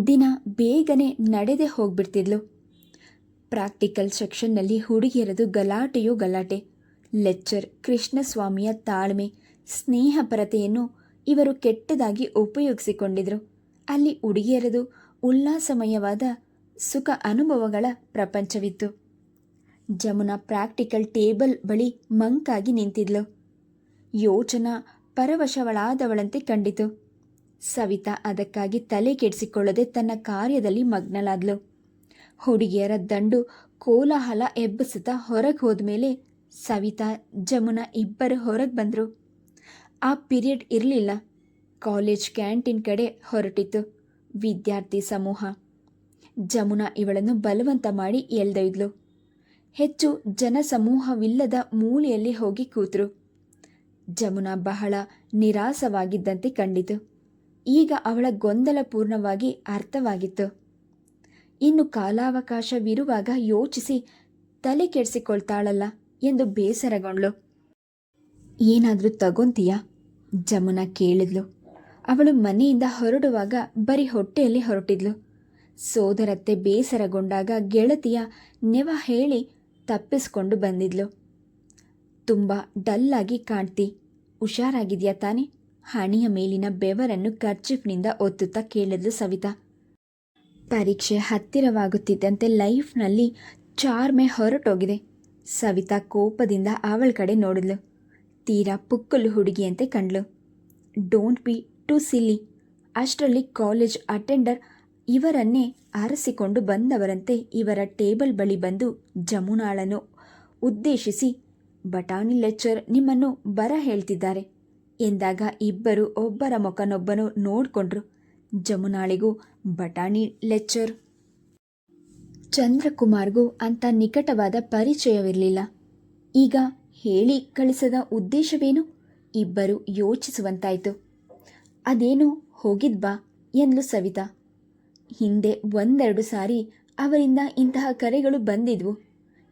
[SPEAKER 1] ದಿನ ಬೇಗನೆ ನಡೆದೇ ಹೋಗ್ಬಿಡ್ತಿದ್ಲು. ಪ್ರಾಕ್ಟಿಕಲ್ ಸೆಕ್ಷನ್ನಲ್ಲಿ ಹುಡುಗಿಯರದು ಗಲಾಟೆಯೋ ಗಲಾಟೆ. ಲೆಕ್ಚರ್ ಕೃಷ್ಣಸ್ವಾಮಿಯ ತಾಳ್ಮೆ, ಸ್ನೇಹಪರತೆಯನ್ನು ಇವರು ಕೆಟ್ಟದಾಗಿ ಉಪಯೋಗಿಸಿಕೊಂಡಿದ್ರು. ಅಲ್ಲಿ ಹುಡುಗಿಯರದು ಉಲ್ಲಾಸಮಯವಾದ ಸುಖ ಅನುಭವಗಳ ಪ್ರಪಂಚವಿತ್ತು. ಜಮುನಾ ಪ್ರಾಕ್ಟಿಕಲ್ ಟೇಬಲ್ ಬಳಿ ಮಂಕಾಗಿ ನಿಂತಿದ್ಲು. ಯೋಚನಾ ಪರವಶವಳಾದವಳಂತೆ ಕಂಡಿತು. ಸವಿತಾ ಅದಕ್ಕಾಗಿ ತಲೆ ಕೆಡಿಸಿಕೊಳ್ಳದೆ ತನ್ನ ಕಾರ್ಯದಲ್ಲಿ ಮಗ್ನಳಾದ್ಲು. ಹುಡುಗಿಯರ ದಂಡು ಕೋಲಾಹಲ ಎಬ್ಬಿಸುತ್ತಾ ಹೊರಗೆ ಹೋದ್ಮೇಲೆ ಸವಿತಾ, ಜಮುನಾ ಇಬ್ಬರು ಹೊರಗೆ ಬಂದರು. ಆ ಪಿರಿಯಡ್ ಇರಲಿಲ್ಲ. ಕಾಲೇಜ್ ಕ್ಯಾಂಟೀನ್ ಕಡೆ ಹೊರಟಿತ್ತು ವಿದ್ಯಾರ್ಥಿ ಸಮೂಹ. ಜಮುನಾ ಇವಳನ್ನು ಬಲವಂತ ಮಾಡಿ ಎಳ್ದೊಯ್ದ್ಲು. ಹೆಚ್ಚು ಜನಸಮೂಹವಿಲ್ಲದ ಮೂಲೆಯಲ್ಲಿ ಹೋಗಿ ಕೂತರು. ಜಮುನಾ ಬಹಳ ನಿರಾಸವಾಗಿದ್ದಂತೆ ಕಂಡಿತು. ಈಗ ಅವಳ ಗೊಂದಲಪೂರ್ಣವಾಗಿ ಅರ್ಥವಾಗಿತ್ತು. ಇನ್ನು ಕಾಲಾವಕಾಶವಿರುವಾಗ ಯೋಚಿಸಿ ತಲೆ ಕೆಡಿಸಿಕೊಳ್ತಾಳಲ್ಲ ಎಂದು ಬೇಸರಗೊಂಡ್ಳು. ಏನಾದರೂ ತಗೊಂತೀಯಾ? ಜಮುನಾ ಕೇಳಿದ್ಲು. ಅವಳು ಮನೆಯಿಂದ ಹೊರಡುವಾಗ ಬರೀ ಹೊಟ್ಟೆಯಲ್ಲಿ ಹೊರಟಿದ್ಲು. ಸೋದರತ್ತೆ ಬೇಸರಗೊಂಡಾಗ ಗೆಳತಿಯ ನೆವ ಹೇಳಿ ತಪ್ಪಿಸ್ಕೊಂಡು ಬಂದಿದ್ಲು. ತುಂಬ ಡಲ್ಲಾಗಿ ಕಾಣ್ತಿ, ಹುಷಾರಾಗಿದ್ಯಾ ತಾನೆ? ಹಣೆಯ ಮೇಲಿನ ಬೆವರನ್ನು ಕರ್ಚಿಫ್ನಿಂದ ಒತ್ತುತ್ತಾ ಕೇಳಿದ್ಲು ಸವಿತಾ. ಪರೀಕ್ಷೆ ಹತ್ತಿರವಾಗುತ್ತಿದ್ದಂತೆ ಲೈಫ್ನಲ್ಲಿ ಚಾರ್ಮೆ ಹೊರಟೋಗಿದೆ. ಸವಿತಾ ಕೋಪದಿಂದ ಅವಳ ಕಡೆ ನೋಡಿದ್ಲು. ತೀರಾ ಪುಕ್ಕಲು ಹುಡುಗಿಯಂತೆ ಕಂಡ್ಲು. ಡೋಂಟ್ ಬಿ ಟು ಸಿಲ್ಲಿ. ಅಷ್ಟರಲ್ಲಿ ಕಾಲೇಜ್ ಅಟೆಂಡರ್ ಇವರನ್ನೇ ಅರಸಿಕೊಂಡು ಬಂದವರಂತೆ ಇವರ ಟೇಬಲ್ ಬಳಿ ಬಂದು ಜಮುನಾಳನ್ನು ಉದ್ದೇಶಿಸಿ, ಬಟಾಣಿ ಲೆಕ್ಚರ್ ನಿಮ್ಮನ್ನು ಬರ ಹೇಳ್ತಿದ್ದಾರೆ ಎಂದಾಗ ಇಬ್ಬರು ಒಬ್ಬರ ಮುಖನೊಬ್ಬನು ನೋಡಿಕೊಂಡ್ರು. ಜಮುನಾಳಿಗೂ ಬಟಾಣಿ ಲೆಕ್ಚರ್ ಚಂದ್ರಕುಮಾರ್ಗೂ ಅಂತ ನಿಕಟವಾದ ಪರಿಚಯವಿರಲಿಲ್ಲ. ಈಗ ಹೇಳಿ ಕಳಿಸದ ಉದ್ದೇಶವೇನು? ಇಬ್ಬರು ಯೋಚಿಸುವಂತಾಯಿತು. ಅದೇನು ಹೋಗಿದ್ಬಾ ಎಂದ್ಲು ಸವಿತಾ. ಹಿಂದೆ ಒಂದೆರಡು ಸಾರಿ ಅವರಿಂದ ಇಂತಹ ಕರೆಗಳು ಬಂದಿದ್ವು.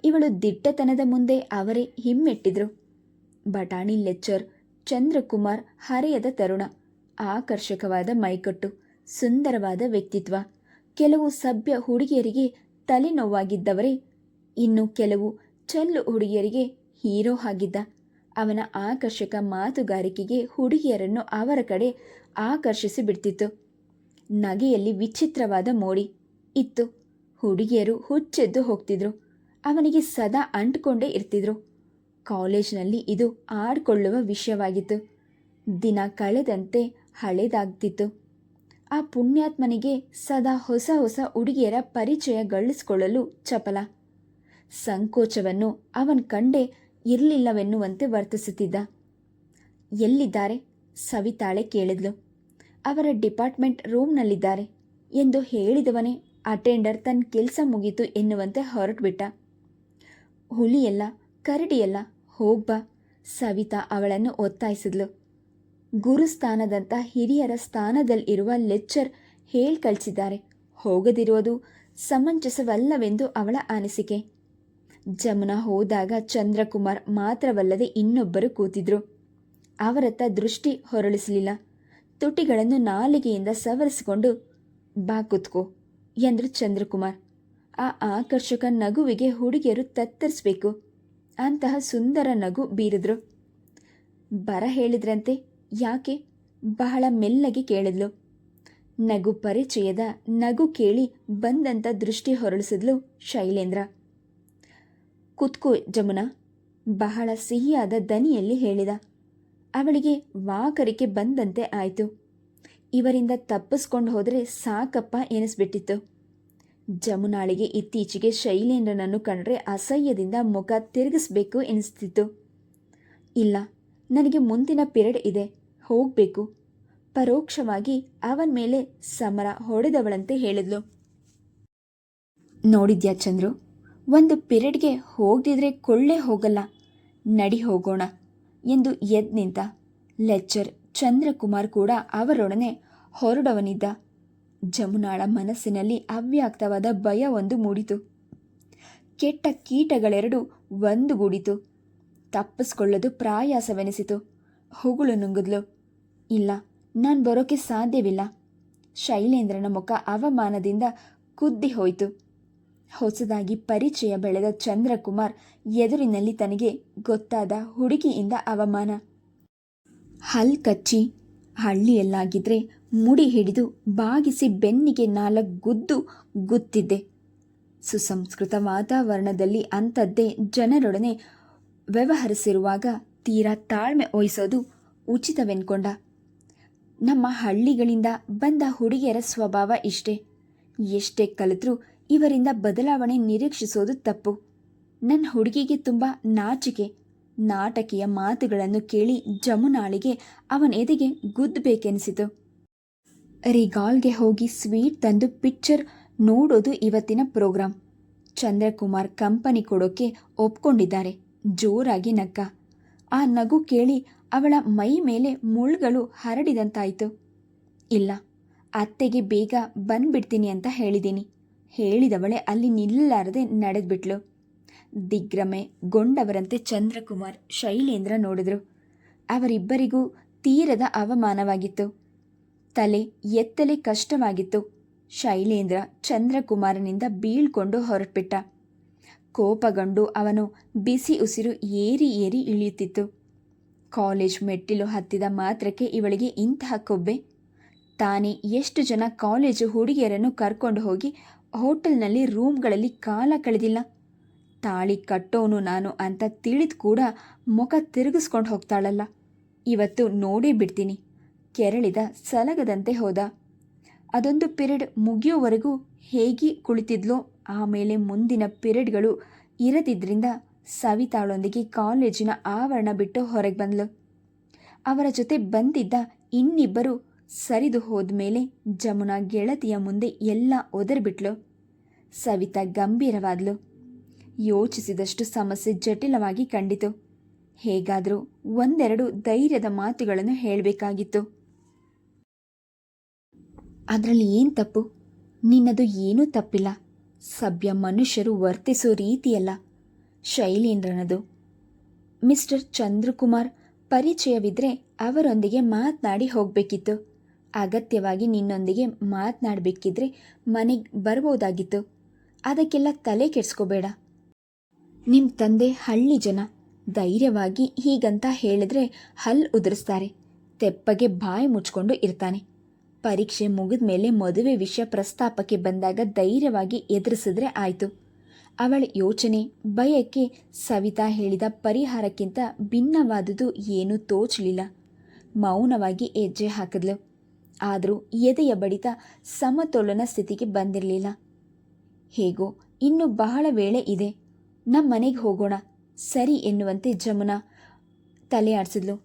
[SPEAKER 1] ಇವಳು ದಿಟ್ಟತನದ ಮುಂದೆ ಅವರೇ ಹಿಮ್ಮೆಟ್ಟಿದ್ರು. ಬಟಾಣಿ ಲೆಕ್ಚರ್ ಚಂದ್ರಕುಮಾರ್ ಹರೆಯದ ತರುಣ, ಆಕರ್ಷಕವಾದ ಮೈಕಟ್ಟು, ಸುಂದರವಾದ ವ್ಯಕ್ತಿತ್ವ. ಕೆಲವು ಸಭ್ಯ ಹುಡುಗಿಯರಿಗೆ ತಲೆನೋವಾಗಿದ್ದವರೇ, ಇನ್ನು ಕೆಲವು ಚಲ್ಲು ಹುಡುಗಿಯರಿಗೆ ಹೀರೋ ಆಗಿದ್ದ. ಅವನ ಆಕರ್ಷಕ ಮಾತುಗಾರಿಕೆಗೆ ಹುಡುಗಿಯರನ್ನು ಅವರ ಕಡೆ ಆಕರ್ಷಿಸಿ ಬಿಡ್ತಿತ್ತು. ನಗೆಯಲ್ಲಿ ವಿಚಿತ್ರವಾದ ಮೋಡಿ ಇತ್ತು. ಹುಡುಗಿಯರು ಹುಚ್ಚೆದ್ದು ಹೋಗ್ತಿದ್ರು. ಅವನಿಗೆ ಸದಾ ಅಂಟ್ಕೊಂಡೇ ಇರ್ತಿದ್ರು. ಕಾಲೇಜಿನಲ್ಲಿ ಇದು ಆಡ್ಕೊಳ್ಳುವ ವಿಷಯವಾಗಿತ್ತು. ದಿನ ಕಳೆದಂತೆ ಹಳೆದಾಗ್ತಿತ್ತು. ಆ ಪುಣ್ಯಾತ್ಮನಿಗೆ ಸದಾ ಹೊಸ ಹೊಸ ಹುಡುಗಿಯರ ಪರಿಚಯ ಗಳಿಸಿಕೊಳ್ಳಲು ಚಪಲ. ಸಂಕೋಚವನ್ನು ಅವನ್ ಕಂಡೇ ಇರಲಿಲ್ಲವೆನ್ನುವಂತೆ ವರ್ತಿಸುತ್ತಿದ್ದ. ಎಲ್ಲಿದ್ದಾರೆ? ಸವಿತಾಳೆ ಕೇಳಿದ್ಲು. ಅವರ ಡಿಪಾರ್ಟ್ಮೆಂಟ್ ರೂಮ್ನಲ್ಲಿದ್ದಾರೆ ಎಂದು ಹೇಳಿದವನೇ ಅಟೆಂಡರ್ ತನ್ನ ಕೆಲಸ ಮುಗೀತು ಎನ್ನುವಂತೆ ಹೊರಟುಬಿಟ್ಟ. ಹುಲಿಯಲ್ಲ, ಕರಡಿಯಲ್ಲ, ಹೋಗ್ಬಾ, ಸವಿತಾ ಅವಳನ್ನು ಒತ್ತಾಯಿಸಿದ್ಲು. ಗುರುಸ್ಥಾನದಂಥ ಹಿರಿಯರ ಸ್ಥಾನದಲ್ಲಿರುವ ಲೆಕ್ಚರ್ ಕಳಿಸಿದ್ದಾರೆ, ಹೋಗದಿರುವುದು ಸಮಂಜಸವಲ್ಲವೆಂದು ಅವಳ ಅನಿಸಿಕೆ. ಜಮುನಾ ಹೋದಾಗ ಚಂದ್ರಕುಮಾರ್ ಮಾತ್ರವಲ್ಲದೆ ಇನ್ನೊಬ್ಬರು ಕೂತಿದ್ರು. ಅವರತ್ತ ದೃಷ್ಟಿ ಹೊರಳಿಸಲಿಲ್ಲ. ತುಟಿಗಳನ್ನು ನಾಲಿಗೆಯಿಂದ ಸವರಿಸಿಕೊಂಡು, ಬಾ ಕೂತ್ಕೋ ಎಂದ್ರು ಚಂದ್ರಕುಮಾರ್. ಆ ಆಕರ್ಷಕ ನಗುವಿಗೆ ಹುಡುಗಿಯರು ತತ್ತರಿಸಬೇಕು. ಅಂತಹ ಸುಂದರ ನಗು ಬೀರಿದ್ರು. ಬರ ಹೇಳಿದ್ರಂತೆ, ಯಾಕೆ? ಬಹಳ ಮೆಲ್ಲಗೆ ಕೇಳಿದ್ಲು. ನಗು ಪರಿಚಯದ ನಗು ಕೇಳಿ ಬಂದಂತ ದೃಷ್ಟಿ ಹೊರಳಿಸಿದ್ಲು ಶೈಲೇಂದ್ರ. ಕುತ್ಕೋ ಜಮುನಾ, ಬಹಳ ಸಿಹಿಯಾದ ದನಿಯಲ್ಲಿ ಹೇಳಿದ. ಅವಳಿಗೆ ವಾಕರಿಕೆ ಬಂದಂತೆ ಆಯಿತು. ಇವರಿಂದ ತಪ್ಪಿಸ್ಕೊಂಡು ಹೋದರೆ ಸಾಕಪ್ಪ ಎನಿಸ್ಬಿಟ್ಟಿತ್ತು. ಜಮುನಾಳಿಗೆ ಇತ್ತೀಚೆಗೆ ಶೈಲೇಂದ್ರನನ್ನು ಕಂಡ್ರೆ ಅಸಹ್ಯದಿಂದ ಮುಖ ತಿರುಗಿಸ್ಬೇಕು ಎನಿಸ್ತಿತ್ತು. ಇಲ್ಲ, ನನಗೆ ಮುಂದಿನ ಪಿರಿಯಡ್ ಇದೆ, ಹೋಗಬೇಕು. ಪರೋಕ್ಷವಾಗಿ ಅವನ ಮೇಲೆ ಸಮರ ಹೊಡೆದವಳಂತೆ ಹೇಳಿದ್ಲು. ನೋಡಿದ್ಯಾ ಚಂದ್ರು, ಒಂದು ಪಿರಿಯಡ್ಗೆ ಹೋಗದಿದ್ರೆ ಕೊಳ್ಳೆ ಹೋಗಲ್ಲ, ನಡಿ ಹೋಗೋಣ ಎಂದು ಎದ್ದು ನಿಂತ. ಲೆಕ್ಚರ್ ಚಂದ್ರಕುಮಾರ್ ಕೂಡ ಅವರೊಡನೆ ಹೊರಡವನಿದ್ದ. ಜಮುನಾಳ ಮನಸ್ಸಿನಲ್ಲಿ ಅವ್ಯಕ್ತವಾದ ಭಯವೊಂದು ಮೂಡಿತು. ಕೆಟ್ಟ ಕೀಟಗಳೆರಡು ಒಂದುಗೂಡಿತು. ತಪ್ಪಿಸ್ಕೊಳ್ಳೋದು ಪ್ರಯಾಸವೆನಿಸಿತು. ಹುಗುಳು ನುಂಗಿದ್ಲು. ಇಲ್ಲ, ನಾನು ಬರೋಕೆ ಸಾಧ್ಯವಿಲ್ಲ. ಶೈಲೇಂದ್ರನ ಮುಖ ಅವಮಾನದಿಂದ ಕುದ್ದಿ ಹೋಯಿತು. ಹೊಸದಾಗಿ ಪರಿಚಯ ಬೆಳೆದ ಚಂದ್ರಕುಮಾರ್ ಎದುರಿನಲ್ಲಿ ತನಗೆ ಗೊತ್ತಾದ ಹುಡುಗಿಯಿಂದ ಅವಮಾನ. ಹಲ್ ಕಚ್ಚಿ ಹಳ್ಳಿಯಲ್ಲಾಗಿದ್ರೆ ಮುಡಿ ಹಿಡಿದು ಬಾಗಿಸಿ ಬೆನ್ನಿಗೆ 4 ಗುದ್ದು ಗುತ್ತಿದ್ದೆ. ಸುಸಂಸ್ಕೃತ ವಾತಾವರಣದಲ್ಲಿ ಅಂಥದ್ದೇ ಜನರೊಡನೆ ವ್ಯವಹರಿಸಿರುವಾಗ ತೀರಾ ತಾಳ್ಮೆ ವಹಿಸೋದು ಉಚಿತವೆನ್ಕೊಂಡ. ನಮ್ಮ ಹಳ್ಳಿಗಳಿಂದ ಬಂದ ಹುಡುಗಿಯರ ಸ್ವಭಾವ ಇಷ್ಟೇ. ಎಷ್ಟೇ ಕಲಿತ್ರೂ ಇವರಿಂದ ಬದಲಾವಣೆ ನಿರೀಕ್ಷಿಸೋದು ತಪ್ಪು. ನನ್ನ ಹುಡುಗಿಗೆ ತುಂಬ ನಾಚಿಕೆ. ನಾಟಕೀಯ ಮಾತುಗಳನ್ನು ಕೇಳಿ ಜಮುನಾಳಿಗೆ ಅವನ ಎದೆಗೆ ಗುದ್ದಬೇಕೆನಿಸಿತು. ರಿಗಾಲ್ಗೆ ಹೋಗಿ ಸ್ವೀಟ್ ತಂದು ಪಿಕ್ಚರ್ ನೋಡೋದು ಇವತ್ತಿನ ಪ್ರೋಗ್ರಾಂ. ಚಂದ್ರಕುಮಾರ್ ಕಂಪನಿ ಕೊಡೋಕೆ ಒಪ್ಕೊಂಡಿದ್ದಾರೆ. ಜೋರಾಗಿ ನಕ್ಕ. ಆ ನಗು ಕೇಳಿ ಅವಳ ಮೈ ಮೇಲೆ ಮುಳ್ಳುಗಳು ಹರಡಿದಂತಾಯಿತು. ಇಲ್ಲ, ಅತ್ತೆಗೆ ಬೇಗ ಬಂದ್ಬಿಡ್ತೀನಿ ಅಂತ ಹೇಳಿದ್ದೀನಿ. ಹೇಳಿದವಳೆ ಅಲ್ಲಿ ನಿಲ್ಲಲಾರದೆ ನಡೆದ್ಬಿಟ್ಲು. ದಿಗ್ಭ್ರಮೆಗೊಂಡವರಂತೆ ಚಂದ್ರಕುಮಾರ್ ಶೈಲೇಂದ್ರ ನೋಡಿದ್ರು. ಅವರಿಬ್ಬರಿಗೂ ತೀರದ ಅವಮಾನವಾಗಿತ್ತು. ತಲೆ ಎತ್ತಲೆ ಕಷ್ಟವಾಗಿತ್ತು. ಶೈಲೇಂದ್ರ ಚಂದ್ರಕುಮಾರನಿಂದ ಬೀಳ್ಕೊಂಡು ಹೊರಟ್ಬಿಟ್ಟ. ಕೋಪಗೊಂಡು ಅವನು ಬಿಸಿ ಉಸಿರು ಏರಿ ಏರಿ ಇಳಿಯುತ್ತಿತ್ತು. ಕಾಲೇಜ್ ಮೆಟ್ಟಿಲು ಹತ್ತಿದ ಮಾತ್ರಕ್ಕೆ ಇವಳಿಗೆ ಇಂತಹ ಕೊಬ್ಬೆ. ತಾನೇ ಎಷ್ಟು ಜನ ಕಾಲೇಜು ಹುಡುಗಿಯರನ್ನು ಕರ್ಕೊಂಡು ಹೋಗಿ ಹೋಟೆಲ್ನಲ್ಲಿ ರೂಮ್ಗಳಲ್ಲಿ ಕಾಲ ಕಳೆದಿಲ್ಲ. ತಾಳಿ ಕಟ್ಟೋನು ನಾನು ಅಂತ ತಿಳಿದು ಕೂಡ ಮುಖ ತಿರುಗಿಸ್ಕೊಂಡು ಹೋಗ್ತಾಳಲ್ಲ. ಇವತ್ತು ನೋಡೇ ಬಿಡ್ತೀನಿ. ಕೆರಳಿದ ಸಲಗದಂತೆ ಹೋದ. ಅದೊಂದು ಪಿರಿಯಡ್ ಮುಗಿಯೋವರೆಗೂ ಹೇಗೆ ಕುಳಿತಿದ್ಲೋ. ಆಮೇಲೆ ಮುಂದಿನ ಪಿರಿಯಡ್ಗಳು ಇರದಿದ್ದರಿಂದ ಸವಿತಾಳೊಂದಿಗೆ ಕಾಲೇಜಿನ ಆವರಣ ಬಿಟ್ಟು ಹೊರಗೆ ಬಂದಳು. ಅವರ ಜೊತೆ ಬಂದಿದ್ದ ಇನ್ನಿಬ್ಬರು ಸರಿದು ಹೋದ್ಮೇಲೆ ಜಮುನಾ ಗೆಳತಿಯ ಮುಂದೆ ಎಲ್ಲ ಒದರ್ಬಿಟ್ಲು. ಸವಿತಾ ಗಂಭೀರವಾದ್ಲು. ಯೋಚಿಸಿದಷ್ಟು ಸಮಸ್ಯೆ ಜಟಿಲವಾಗಿ ಕಂಡಿತು. ಹೇಗಾದರೂ ಒಂದೆರಡು ಧೈರ್ಯದ ಮಾತುಗಳನ್ನು ಹೇಳಬೇಕಾಗಿತ್ತು. ಅದರಲ್ಲಿ ಏನು ತಪ್ಪು? ನಿನ್ನದು ಏನೂ ತಪ್ಪಿಲ್ಲ. ಸಭ್ಯ ಮನುಷ್ಯರು ವರ್ತಿಸೋ ರೀತಿಯಲ್ಲ ಶೈಲೇಂದ್ರನದು. ಮಿಸ್ಟರ್ ಚಂದ್ರಕುಮಾರ್ ಪರಿಚಯವಿದ್ದರೆ ಅವರೊಂದಿಗೆ ಮಾತನಾಡಿ ಹೋಗಬೇಕಿತ್ತು. ಅಗತ್ಯವಾಗಿ ನಿನ್ನೊಂದಿಗೆ ಮಾತನಾಡಬೇಕಿದ್ರೆ ಮನೆಗೆ ಬರ್ಬೋದಾಗಿತ್ತು. ಅದಕ್ಕೆಲ್ಲ ತಲೆ ಕೆಡಿಸ್ಕೋಬೇಡ. ನಿಮ್ಮ ತಂದೆ ಹಳ್ಳಿ ಜನ. ಧೈರ್ಯವಾಗಿ ಹೀಗಂತ ಹೇಳಿದ್ರೆ ಹಲ್ಲು ಉದುರಿಸ್ತಾರೆ. ತೆಪ್ಪಗೆ ಬಾಯಿ ಮುಚ್ಕೊಂಡು ಇರ್ತಾನೆ. ಪರೀಕ್ಷೆ ಮುಗಿದ ಮೇಲೆ ಮದುವೆ ವಿಷಯ ಪ್ರಸ್ತಾಪಕ್ಕೆ ಬಂದಾಗ ಧೈರ್ಯವಾಗಿ ಎದುರಿಸಿದ್ರೆ ಆಯಿತು. ಅವಳ ಯೋಚನೆ ಭಯಕ್ಕೆ ಸವಿತಾ ಹೇಳಿದ ಪರಿಹಾರಕ್ಕಿಂತ ಭಿನ್ನವಾದುದು ಏನೂ ತೋಚಲಿಲ್ಲ. ಮೌನವಾಗಿ ಹೆಜ್ಜೆ ಹಾಕಿದ್ಲು. ಆದರೂ ಎದೆಯ ಬಡಿತ ಸಮತೋಲನ ಸ್ಥಿತಿಗೆ ಬಂದಿರಲಿಲ್ಲ. ಹೇಗೋ ಇನ್ನು ಬಹಳ ವೇಳೆ ಇದೆ. ನಮ್ಮ ಮನೆಗೆ ಹೋಗೋಣ ಸರಿ ಎನ್ನುವಂತೆ ಜಮುನಾ ತಲೆ ಆಡಿಸಿದ್ಲು.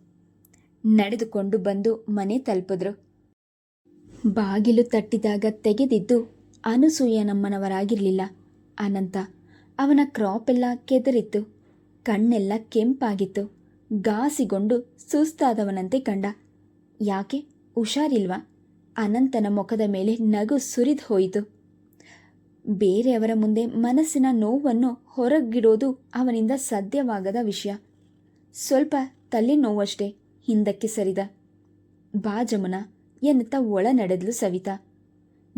[SPEAKER 1] ನಡೆದುಕೊಂಡು ಬಂದು ಮನೆ ತಲುಪಿದ್ರು. ಬಾಗಿಲು ತಟ್ಟಿದಾಗ ತೆಗೆದಿದ್ದು ಅನಸೂಯನಮ್ಮನವರಾಗಿರಲಿಲ್ಲ, ಅನಂತ. ಅವನ ಕ್ರಾಪೆಲ್ಲ ಕೆದರಿತ್ತು. ಕಣ್ಣೆಲ್ಲ ಕೆಂಪಾಗಿತ್ತು. ಗಾಸಿಗೊಂಡು ಸುಸ್ತಾದವನಂತೆ ಕಂಡ. ಯಾಕೆ ಹುಷಾರಿಲ್ವಾ? ಅನಂತನ ಮುಖದ ಮೇಲೆ ನಗು ಸುರಿದು ಹೋಯಿತು. ಬೇರೆಯವರ ಮುಂದೆ ಮನಸ್ಸಿನ ನೋವನ್ನು ಹೊರಗಿಡೋದು ಅವನಿಂದ ಸಾಧ್ಯವಾಗದ ವಿಷಯ. ಸ್ವಲ್ಪ ತಲೆ ನೋವಷ್ಟೇ. ಹಿಂದಕ್ಕೆ ಸರಿದ. ಬಾ ಜಮುನಾ ಎನ್ನುತ್ತಾ ಒಳ ನಡೆದ್ಲು ಸವಿತಾ.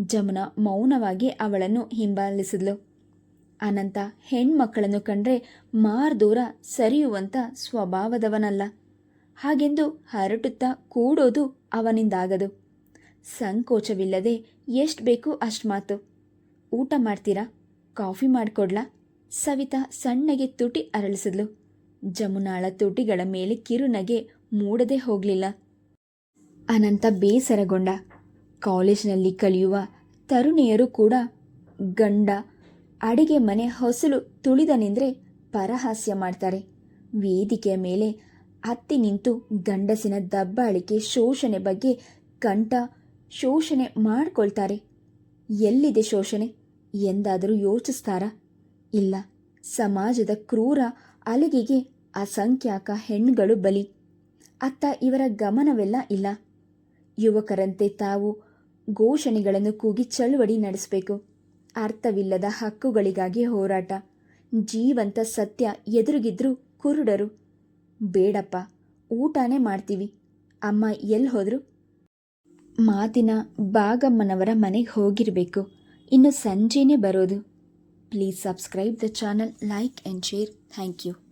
[SPEAKER 1] ಜಮುನಾ ಮೌನವಾಗಿ ಅವಳನ್ನು ಹಿಂಬಾಲಿಸಿದ್ಲು. ಅನಂತ ಹೆಣ್ಮಕ್ಕಳನ್ನು ಕಂಡ್ರೆ ಮಾರ್ದೂರ ಸರಿಯುವಂಥ ಸ್ವಭಾವದವನಲ್ಲ. ಹಾಗೆಂದು ಹರಟುತ್ತಾ ಕೂಡೋದು ಅವನಿಂದಾಗದು. ಸಂಕೋಚವಿಲ್ಲದೆ ಎಷ್ಟು ಬೇಕು ಅಷ್ಟು ಮಾತು. ಊಟ ಮಾಡ್ತೀರಾ? ಕಾಫಿ ಮಾಡಿಕೊಡ್ಲಾ? ಸವಿತಾ ಸಣ್ಣಗೆ ತುಟಿ ಅರಳಿಸಿದ್ಲು. ಜಮುನಾಳ ತುಟಿಗಳ ಮೇಲೆ ಕಿರುನಗೆ ಮೂಡದೆ ಹೋಗಲಿಲ್ಲ. ಅನಂತ ಬೇಸರಗೊಂಡ. ಕಾಲೇಜಿನಲ್ಲಿ ಕಲಿಯುವ ತರುಣಿಯರು ಕೂಡ ಗಂಡ ಅಡಿಗೆ ಮನೆ ಹೊಸಲು ತುಳಿದನೆಂದರೆ ಪರಹಾಸ್ಯ ಮಾಡ್ತಾರೆ. ವೇದಿಕೆಯ ಮೇಲೆ ಹತ್ತಿ ನಿಂತು ಗಂಡಸಿನ ದಬ್ಬಾಳಿಕೆ ಶೋಷಣೆ ಬಗ್ಗೆ ಕಂಠ ಶೋಷಣೆ ಮಾಡ್ಕೊಳ್ತಾರೆ. ಎಲ್ಲಿದೆ ಶೋಷಣೆ ಎಂದಾದರೂ ಯೋಚಿಸ್ತಾರಾ? ಇಲ್ಲ. ಸಮಾಜದ ಕ್ರೂರ ಅಲಿಗೆಗೆ ಅಸಂಖ್ಯಾಕ ಹೆಣ್ಣುಗಳು ಬಲಿ. ಅತ್ತ ಇವರ ಗಮನವೆಲ್ಲ ಇಲ್ಲ. ಯುವಕರಂತೆ ತಾವು ಘೋಷಣೆಗಳನ್ನು ಕೂಗಿ ಚಳುವಳಿ ನಡೆಸಬೇಕು. ಅರ್ಥವಿಲ್ಲದ ಹಕ್ಕುಗಳಿಗಾಗಿ ಹೋರಾಟ. ಜೀವಂತ ಸತ್ಯ ಎದುರುಗಿದ್ರೂ ಕುರುಡರು. ಬೇಡಪ್ಪ, ಊಟನೇ ಮಾಡ್ತೀವಿ. ಅಮ್ಮ ಎಲ್ಲಿ ಹೋದ್ರು? ಮಾತಿನ ಭಾಗಮ್ಮನವರ ಮನೆಗೆ ಹೋಗಿರಬೇಕು. ಇನ್ನು ಸಂಜೆನೇ ಬರೋದು. Please subscribe the channel, like and share. Thank you.